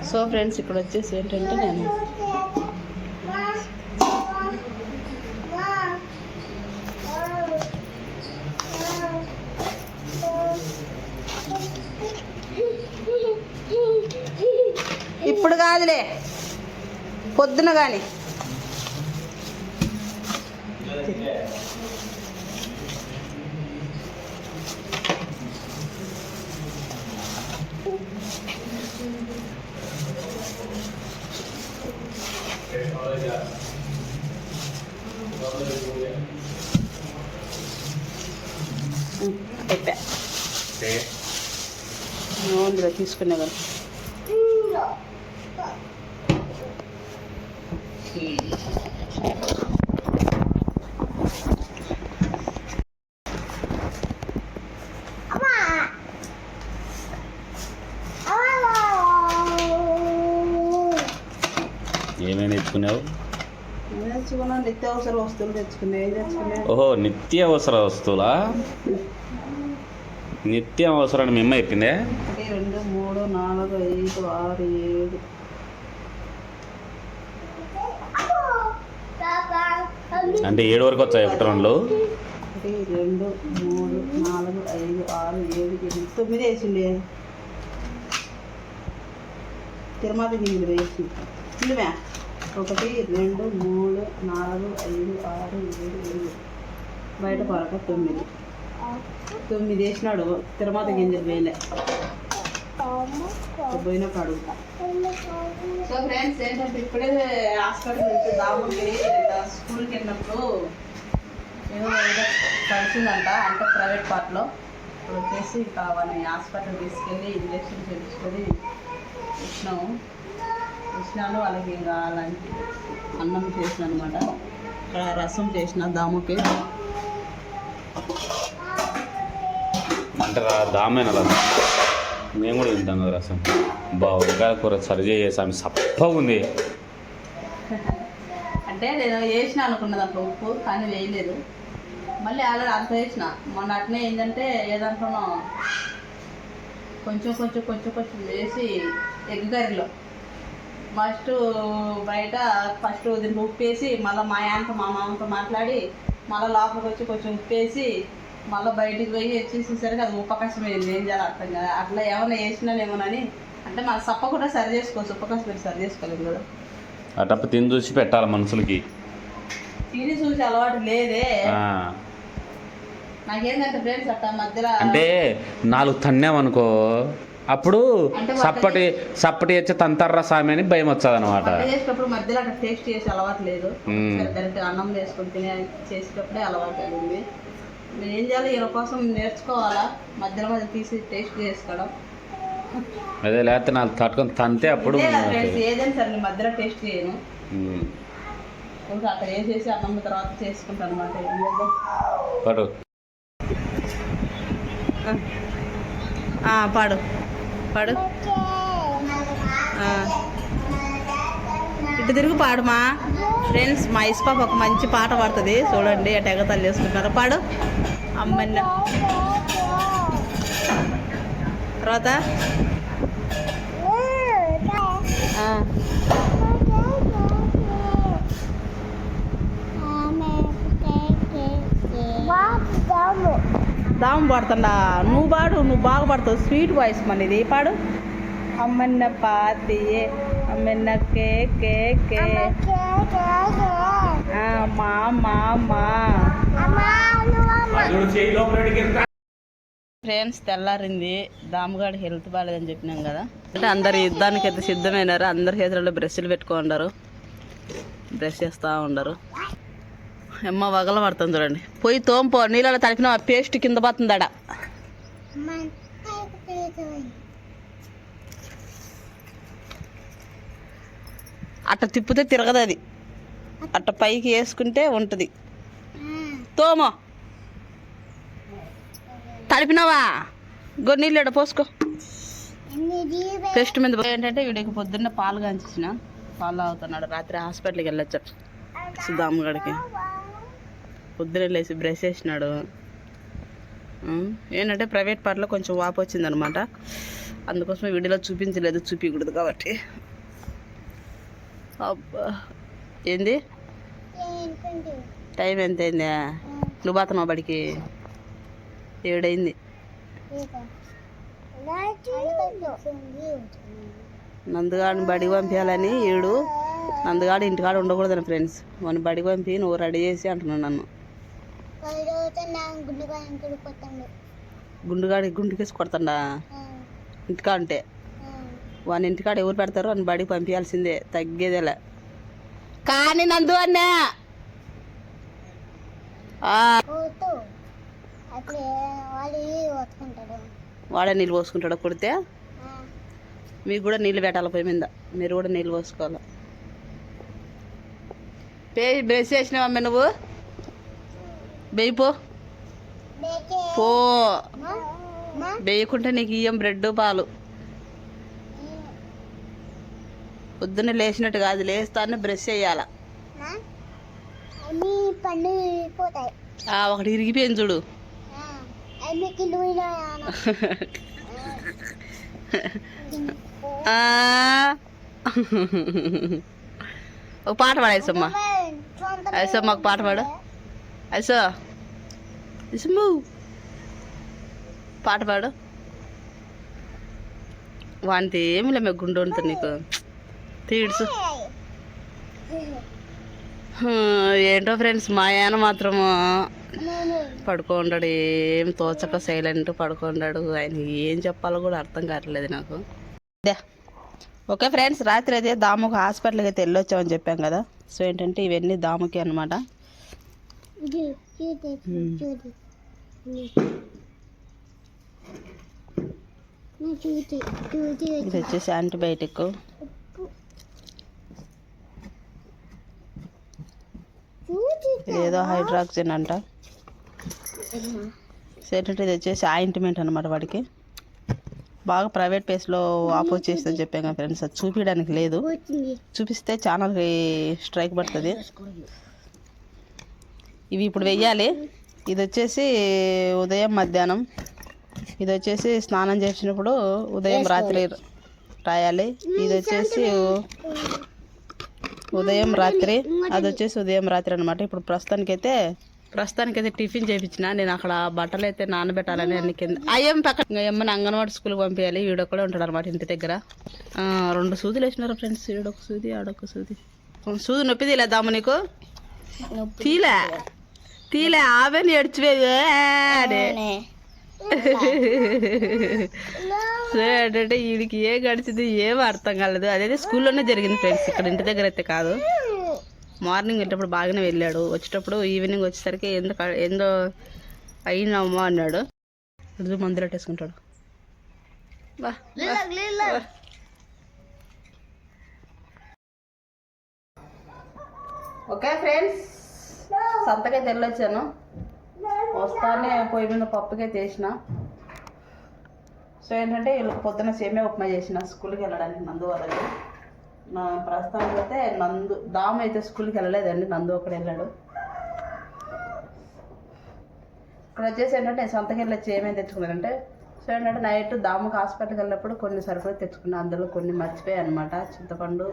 So friends ఇక్కడ వచ్చేసి ఏంటంటే నేను ఇప్పుడు కాదులే పొద్దున కానీ అయిపోయా తీసుకునే కదా ఏమేమి తెచ్చుకున్నావు? నిత్యావసర వస్తువులు తెచ్చుకున్నాయి. ఓహో, నిత్యావసర వస్తువులా? నిత్యం అవసరాన్ని మేము అయిపోయిందే. 1 2 3 4 5 6 7 అంటే 7 వరకు వచ్చాయి. 1 2 1 2 3 4 5 6 7 8 9 వేసిండే. తిరుమల గింజలు వేసి ఇల్లుమే 1 2 3 4 5 6 7 8 బయట పరక 9 వేసినాడు. తిరుమల గింజలు వేయలే పోయినప్పుడు అడుగుతా. సో ఫ్రెండ్స్ ఏంటంటే ఇప్పుడే హాస్పిటల్ నుంచి దాముకి స్కూల్కి వెళ్ళినప్పుడు ఏదో కలిసిందంట, అంటే ప్రైవేట్ పార్ట్లో వచ్చేసి ఇంకా వాళ్ళని హాస్పిటల్ తీసుకెళ్ళి ఇంజక్షన్ చేయించుకొని ఇచ్చినాను. వాళ్ళకి ఇంకా అలాంటి అన్నం చేసిన అనమాట. ఇక్కడ రసం చేసిన దాముకి. అంటే దామైన రసం మేము కూడా తింటాం కదా రసం. వంకాయ కూర సరి చేసాము, సప్పగా ఉంది. అంటే నేను వేసిన అనుకున్నది అప్పుడు ఉప్పు, కానీ వేయలేదు. మళ్ళీ ఆల్రెడీ అంత వేసిన. మొన్న అట్నే ఏంటంటే ఏదంటున్నా కొంచెం కొంచెం కొంచెం కొంచెం వేసి ఎగ్ కర్రీలో ఫస్ట్ దీనికి ఉప్పు వేసి మళ్ళీ మా మామతో మాట్లాడి మళ్ళీ లోపలికి వచ్చి కొంచెం ఉప్పు వేసి మళ్ళీ బయటికి పోయి వచ్చేసేసరికి అది ఉప్పకసం వేయండి. ఏం చేయాలి అర్థం కదా. అట్లా ఏమైనా వేసినానేమోనని, అంటే మన సప్ప కూడా సరి చేసుకోవచ్చు. ఉప్పకసం మీరు సరి చేసుకోలేదు కదా. అటప్ప తిని చూసి పెట్టాలి మనుషులకి. తిని చూసి అలవాటు లేదే నాకేంటంటే ఫ్రెండ్స్. అట్లా మధ్యలో అంటే 4 తన్నామనుకో, అప్పుడు సప్పటి వచ్చి తంతర్ర సామి అని భయం వచ్చేది అనమాట. చేసేటప్పుడు మధ్యలో అట్లా టేస్ట్ చేసి అలవాటు లేదు. డైరెక్ట్ అన్నం వేసుకొని చేసేటప్పుడే అలవాటు అయింది. మీరు ఏం చేయాలి, ఈయన కోసం నేర్చుకోవాలా, మధ్యలో మధ్య తీసి టేస్ట్ చేసుకోవడం. అదే లేకపోతే 4 తట్టుకొని తంతే అప్పుడు ఏదైనా సరే నేను మధ్యలో టేస్ట్ చేయను. అక్కడ ఏం చేసి అన్నం తర్వాత చేసుకుంటాను అనమాట. పాడు పాడు పాడు ఇటు తిరుగు పాడుమా. ఫ్రెండ్స్ మా ఇస్పాప ఒక మంచి పాట పాడుతుంది చూడండి. అటు ఎగతాలు చేసుకుంటున్నారు. పాడు అమ్మన్న. తర్వాత దాము పాడుతుండా? నువ్వు పాడు, నువ్వు బాగా పాడుతావు. స్వీట్ వాయిస్ మనది. పాడు. అమ్మన్న పాతియే అమ్మన్న కే కే కే మా మా మా. ఫ్రెండ్స్ తెల్లారింది. దాముగాడి హెల్త్ బాగాలేదని చెప్పినాం కదా. అంటే అందరు యుద్ధానికి అయితే సిద్ధమైనారు. అందరి చేతుల్లో బ్రష్లు పెట్టుకుంటారు, బ్రష్ చేస్తూ ఉండరు. అమ్మ వగల పడుతుంది చూడండి. పోయి తోంపో, నీళ్ళలో తడిపిన పేస్ట్ కింద పోతుందడ. అట్ట తిప్పితే తిరగదు అది. అట్ట పైకి వేసుకుంటే ఉంటుంది. తోమో తడిపినావా? నీళ్ళు పోసుకో. పేస్ట్ మీద ఏంటంటే వీడికి పొద్దున్న పాలు కాంచిన పాలు తాగుతున్నాడు. రాత్రి హాస్పిటల్కి వెళ్ళొచ్చాడు సుధామ్మగడికి. పొద్దున లేచి బ్రష్ చేసినాడు. ఏంటంటే ప్రైవేట్ పార్ట్లో కొంచెం వాపు వచ్చిందనమాట, అందుకోసం వీడియోలో చూపించలేదు, చూపించకూడదు కాబట్టి. అబ్బా ఏంది టైం ఎంత అయిందా? నువ్వు పోతున్నావు బడికి? 7 అయింది. నందుగాడిని బడికి పంపించాలని ఈడు నందుగాడు ఇంటికాడ ఉండకూడదని ఫ్రెండ్స్, వాడిని బడికి పంపి నువ్వు రెడీ చేసి అంటున్నాను నన్ను. గుండుకేసి కొడతాడా ఇంటికా అంటే? వాని ఇంటికాడ ఎవరు పెడతారో అని బడికి పంపించాల్సిందే, తగ్గేదేలే. కానీ నందు అన్నా వాడే నీళ్ళు పోసుకుంటాడు కొడితే. మీకు కూడా నీళ్ళు పెట్టాలి పొయ్యి మీద, మీరు కూడా నీళ్ళు పోసుకోవాలి. బ్రష్ చేసినావమ్మ నువ్వు? బెయ్యిపో పో, బెయ్యకుంటే నీకు ఇయ్యం బ్రెడ్ పాలు. పొద్దున్న లేచినట్టు కాదు, లేస్తానే బ్రష్ చేయాల. ఒకటి ఇరిగిపోయింది చూడు. ఒక పాట పాడు ఐసమ్మ. ఐసమ్మ ఒక పాట పాడు. ఐసో ఇసుము పాట పాడు. వాంతి ఏమిలే మేము గుండు ఉంటుంది నీకు తీడ్సు. ఏంటో ఫ్రెండ్స్, మా ఆయన మాత్రము పడుకోండాడు, ఏం తోచక సైలెంట్ పడుకోండాడు. ఆయన ఏం చెప్పాలో కూడా అర్థం కావట్లేదు నాకు. ఓకే ఫ్రెండ్స్, రాత్రి అయితే దాముకు హాస్పిటల్కి అయితే వెళ్ళొచ్చామని చెప్పాం కదా. సో ఏంటంటే ఇవన్నీ దాముకి అనమాట. ఇది వచ్చేసి యాంటీబయాటిక్. ఇదేదో హైడ్రాక్సిన్ అంట. ఏంటంటే ఇది వచ్చేసి ఆయింట్మెంట్ అనమాట. వాడికి బాగా ప్రైవేట్ ప్లేస్లో ఆపోజ్ చేస్తుందని చెప్పాం కదా ఫ్రెండ్స్. అది చూపించడానికి లేదు, చూపిస్తే ఛానల్కి స్ట్రైక్ పడుతుంది. ఇవి ఇప్పుడు వెయ్యాలి. ఇది వచ్చేసి ఉదయం మధ్యాహ్నం, ఇది వచ్చేసి స్నానం చేసినప్పుడు ఉదయం రాత్రి రాయాలి. ఇది వచ్చేసి ఉదయం రాత్రి, అది వచ్చేసి ఉదయం రాత్రి అనమాట. ఇప్పుడు ప్రస్తుతానికైతే టిఫిన్ చేయించిన. నేను అక్కడ బట్టలు అయితే నానబెట్టాలని అన్ని కింద అయ్యం పక్కన ఎమ్మని అంగన్వాడి స్కూల్కి పంపించాలి. వీడొక్కడే ఉంటాడు అనమాట ఇంటి దగ్గర. 2 సూదులు వేసినారు ఫ్రెండ్స్, వీడొక సూది ఆడొక సూది. సూది నొప్పి తీలేదాము నీకు? తీలే ఆవే ఏడ్చిపోయి సరే అంటే వీడికి ఏ గడిచింది ఏమో అర్థం కాలేదు. అదైతే స్కూల్లోనే జరిగింది ఫ్రెండ్స్, ఇక్కడ ఇంటి దగ్గర అయితే కాదు. మార్నింగ్ వెళ్ళేటప్పుడు బాగానే వెళ్ళాడు, వచ్చేటప్పుడు ఈవినింగ్ వచ్చేసరికి ఏందో అయిందమ్మా అన్నాడు. రోజు మందులు వేసుకుంటాడు. ఓకే ఫ్రెండ్స్, సంతకైతే వెళ్ళొచ్చాను. వస్తానే పొయ్యి మీద పప్పుకైతే వేసిన. సో ఏంటంటే వీళ్ళకి పొద్దున్న సేమియా ఉప్మా చేసిన స్కూల్కి వెళ్ళడానికి నందు వాళ్ళకి. నా ప్రస్తుతానికి అయితే దాము అయితే స్కూల్కి వెళ్ళలేదండి, నందు ఒకడు వెళ్ళాడు. ఇక్కడ వచ్చేసి ఏంటంటే నేను సొంతకి వెళ్ళొచ్చి ఏమేమి తెచ్చుకున్నానంటే, సో ఏంటంటే నైట్ దాముకు హాస్పిటల్కి వెళ్ళినప్పుడు కొన్ని సరుకులు తెచ్చుకున్నాను. అందులో కొన్ని మర్చిపోయాయి అనమాట. చింతపండు,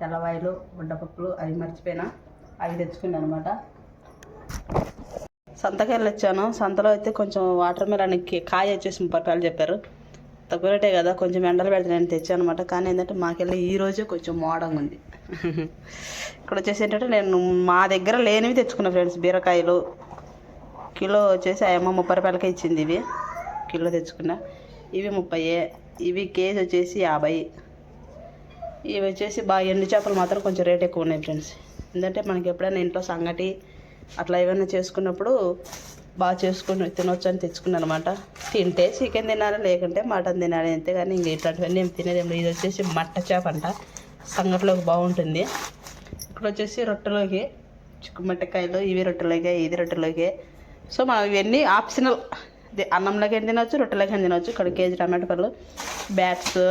తెల్లవాయలు, బుడ్డపప్పులు అవి మర్చిపోయినా, అవి తెచ్చుకున్నాను అనమాట. సంతకి వెళ్ళొచ్చాను. సంతలో అయితే కొంచెం వాటర్ మిలన్కి కాయ వచ్చేసి 30 రూపాయలు చెప్పారు. తక్కువ రేటే కదా, కొంచెం ఎండలు పెడితే నేను తెచ్చాను అనమాట. కానీ ఏంటంటే మాకెళ్ళి ఈరోజే కొంచెం మోడంగా ఉంది. ఇక్కడ వచ్చేసి ఏంటంటే నేను మా దగ్గర లేనివి తెచ్చుకున్నా ఫ్రెండ్స్. బీరకాయలు కిలో వచ్చేసి అమ్మ 30 రూపాయలకే ఇచ్చింది. ఇవి కిలో తెచ్చుకున్నా. ఇవి 30, ఇవి కేజీ వచ్చేసి 50. ఇవి వచ్చేసి బాగా ఎండు చేపలు మాత్రం కొంచెం రేట్ ఎక్కువ ఉన్నాయి ఫ్రెండ్స్. ఎందుకంటే మనకి ఎప్పుడైనా ఇంట్లో సంగటి అట్లా ఏమైనా చేసుకున్నప్పుడు బాగా చేసుకుని తినొచ్చు అని తెచ్చుకున్నాను అనమాట. తింటే చికెన్ తినాలి, లేకుంటే మటన్ తినాలి, అంతే. కానీ ఇంక ఇట్లాంటివన్నీ ఏం తినేదేమో. ఇది వచ్చేసి మట్ట చేప అంట, సంగటిలోకి బాగుంటుంది. ఇక్కడ వచ్చేసి రొట్టెలోకి చిక్కుమట్టకాయలు, ఇవి రొట్టెలోకి, ఇది రొట్టెలోకి. సో మనం ఇవన్నీ ఆప్షనల్. అన్నంలోకి ఏం తినవచ్చు, రొట్టెలోకి ఏం తినవచ్చు. ఇక్కడ కేజీ టమాటో పళ్ళు, బ్యాట్స్,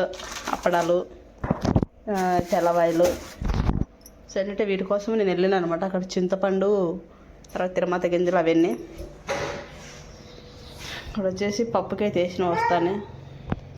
అప్పడాలు, తెల్లవాయలు. సరే అంటే వీటి కోసం నేను వెళ్ళాను అనమాట. అక్కడ చింతపండు, తర్వాత తిరుమత గింజలు అవన్నీ. ఇక్కడ వచ్చేసి పప్పుకైతే వేసిన వస్తానే